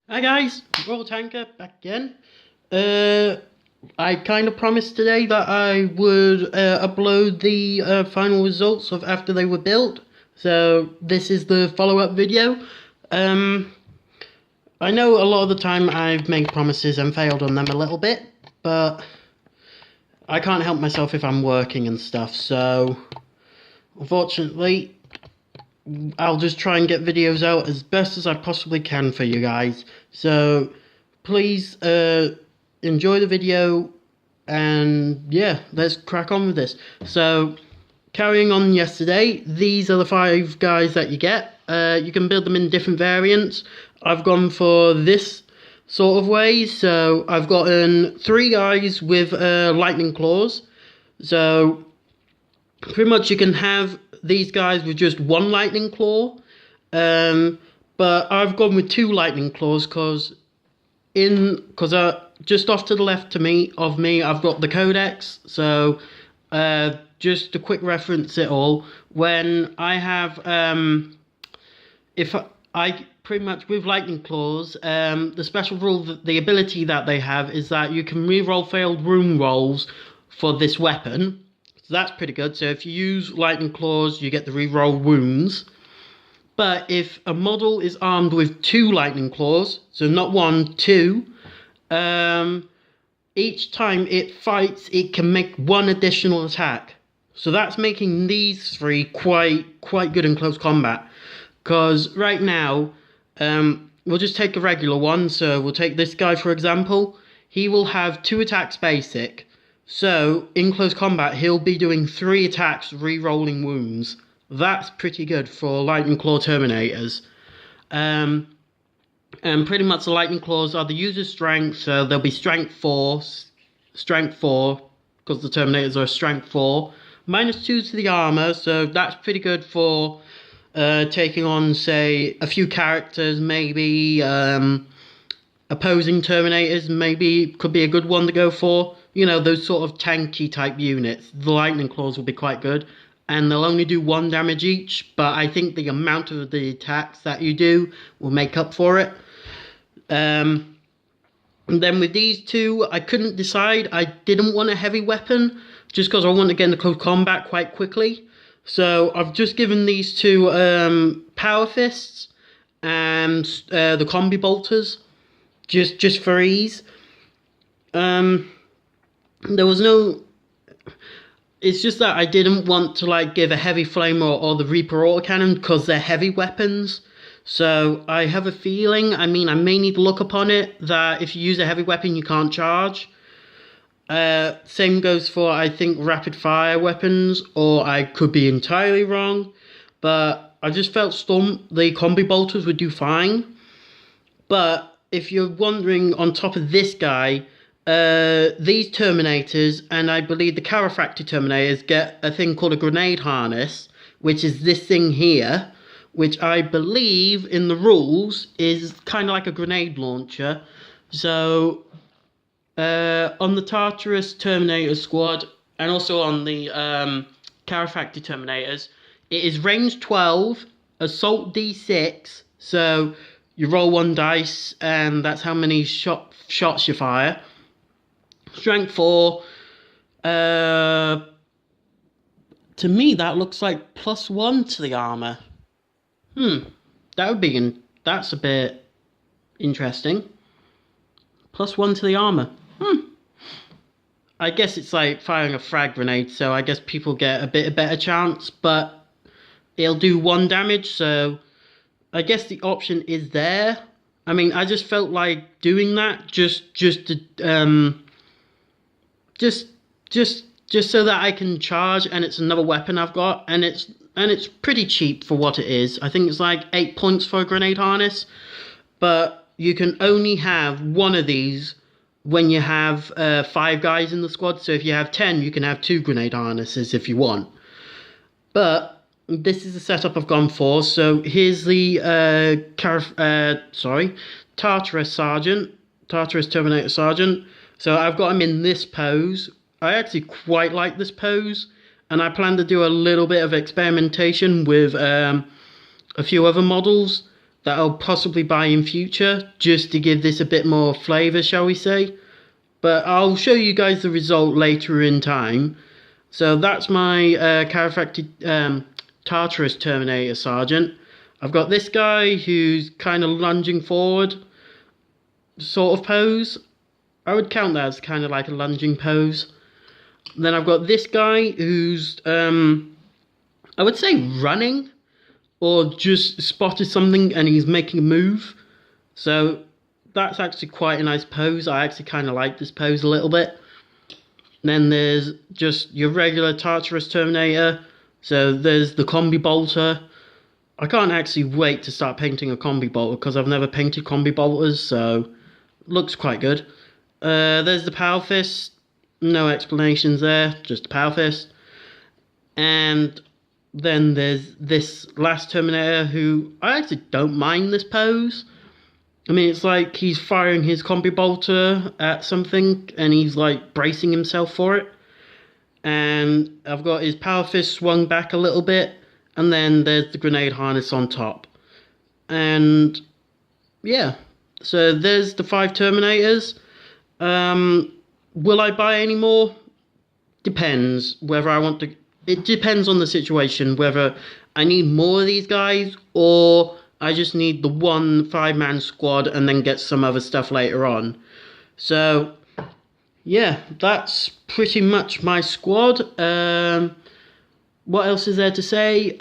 Hi guys, Royal Tanker back again. I kind of promised today that I would upload the final results of after they were built. So this is the follow-up video. I know a lot of the time I've made promises and failed on them a little bit, but I can't help myself if I'm working and stuff. So unfortunately, I'll just try and get videos out as best as I possibly can for you guys. So please enjoy the video, and yeah, let's crack on with this. So carrying on yesterday, these are the 5 guys that you get. You can build them in different variants. I've gone for this sort of way. So I've gotten 3 guys with lightning claws. So pretty much you can have these guys with just 1 lightning claw, but I've gone with 2 lightning claws because just off to the left of me I've got the codex. So just a quick reference it all, when I have if I pretty much with lightning claws, the special rule, the ability that they have is that you can reroll failed room rolls for this weapon. So that's pretty good. So if you use lightning claws, you get the reroll wounds. But if a model is armed with 2 lightning claws, so not 1, 2, each time it fights, it can make 1 additional attack. So that's making these 3 quite good in close combat. Because right now, we'll just take a regular one. So we'll take this guy for example. He will have 2 attacks basic. So, in close combat, he'll be doing 3 attacks, re-rolling wounds. That's pretty good for Lightning Claw Terminators. And pretty much the Lightning Claws are the user's strength, so they'll be strength 4, because the Terminators are strength 4. -2 to the armor, so that's pretty good for taking on, say, a few characters, maybe opposing Terminators, maybe could be a good one to go for. You know, those sort of tanky type units. The lightning claws will be quite good, and they'll only do 1 damage each, but I think the amount of the attacks that you do will make up for it. And then with these 2, I couldn't decide. I didn't want a heavy weapon, just because I want to get into close combat quite quickly. So I've just given these 2 power fists and the combi bolters, just for ease. There was no... It's just that I didn't want to like give a heavy flame or the Reaper autocannon because they're heavy weapons. So I have a feeling, I mean, I may need to look upon it, that if you use a heavy weapon you can't charge. Same goes for, I think, rapid fire weapons, or I could be entirely wrong. But I just felt the combi bolters would do fine. But if you're wondering, on top of this guy, these Terminators, and I believe the Chiropractic Terminators, get a thing called a grenade harness, which is this thing here, which I believe in the rules is kind of like a grenade launcher. So on the Tartaros Terminator squad, and also on the Chiropractic Terminators, it is range 12, assault D6, so you roll 1 dice, and that's how many shots you fire. Strength 4, to me that looks like +1 to the armor. That's a bit interesting. +1 to the armor. I guess it's like firing a frag grenade, so I guess people get a bit better chance, but it'll do 1 damage, so I guess the option is there. I mean, I just felt like doing that just so that I can charge, and it's another weapon I've got, and it's pretty cheap for what it is. I think it's like 8 points for a grenade harness, but you can only have 1 of these when you have 5 guys in the squad. So if you have 10, you can have 2 grenade harnesses if you want. But this is the setup I've gone for. So here's the Tartaros Terminator Sergeant. So I've got him in this pose. I actually quite like this pose, and I plan to do a little bit of experimentation with a few other models. that I'll possibly buy in future, just to give this a bit more flavour, shall we say. But I'll show you guys the result later in time. So that's my chiropractic Tartaros Terminator Sergeant. I've got this guy who's kind of lunging forward sort of pose. I would count that as kind of like a lunging pose. Then I've got this guy who's, I would say running, or just spotted something and he's making a move. So that's actually quite a nice pose. I actually kind of like this pose a little bit. Then there's just your regular Tartaros Terminator. So there's the combi bolter. I can't actually wait to start painting a combi bolter because I've never painted combi bolters, so looks quite good. There's the power fist. No explanations there, just a power fist. And then there's this last Terminator who I actually don't mind this pose. I mean, it's like he's firing his combi bolter at something and he's like bracing himself for it. And I've got his power fist swung back a little bit, and then there's the grenade harness on top. And yeah, so there's the 5 Terminators. Will I buy any more? Depends whether I want to. It depends on the situation, whether I need more of these guys or I just need the one 5-man squad and then get some other stuff later on. So yeah, that's pretty much my squad. What else is there to say?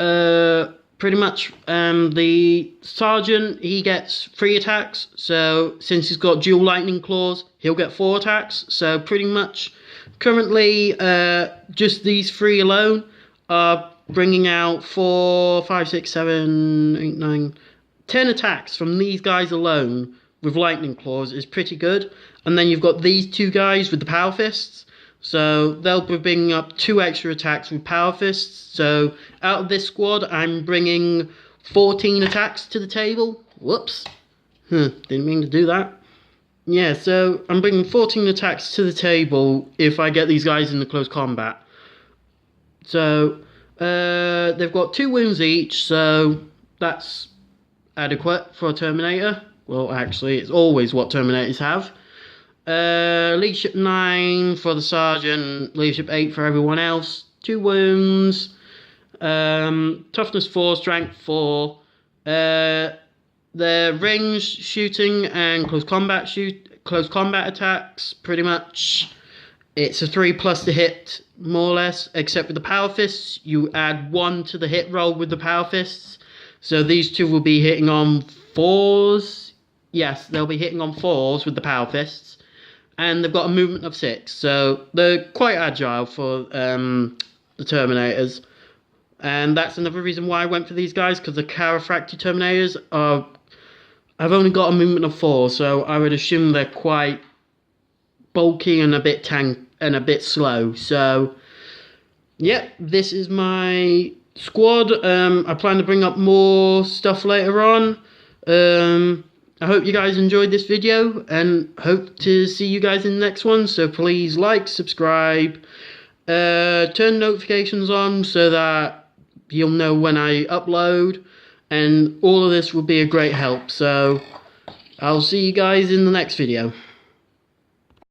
Pretty much the sergeant, he gets 3 attacks. So since he's got dual lightning claws, he'll get 4 attacks. So pretty much currently just these 3 alone are bringing out 4, 5, 6, 7, 8, 9, 10 attacks from these guys alone with lightning claws is pretty good. And then you've got these 2 guys with the power fists. So they'll be bringing up 2 extra attacks with power fists. So out of this squad, I'm bringing 14 attacks to the table. Whoops. Didn't mean to do that. Yeah, so I'm bringing 14 attacks to the table if I get these guys into close combat. So they've got 2 wounds each, so that's adequate for a Terminator. Well, actually, it's always what Terminators have. Leadership 9 for the sergeant, leadership 8 for everyone else. 2 wounds. Toughness 4, strength 4. The range shooting and close combat attacks, pretty much it's a 3+ to hit, more or less, except with the power fists you add 1 to the hit roll with the power fists. So these 2 will be hitting on 4s. Yes, they'll be hitting on 4s with the power fists. And they've got a movement of 6, so they're quite agile for the Terminators. And that's another reason why I went for these guys, because the chiropractic Terminators are... I've only got a movement of 4, so I would assume they're quite bulky and a bit slow. So, yeah, this is my squad. I plan to bring up more stuff later on. I hope you guys enjoyed this video and hope to see you guys in the next one. So please like, subscribe, turn notifications on so that you'll know when I upload. And all of this will be a great help. So I'll see you guys in the next video.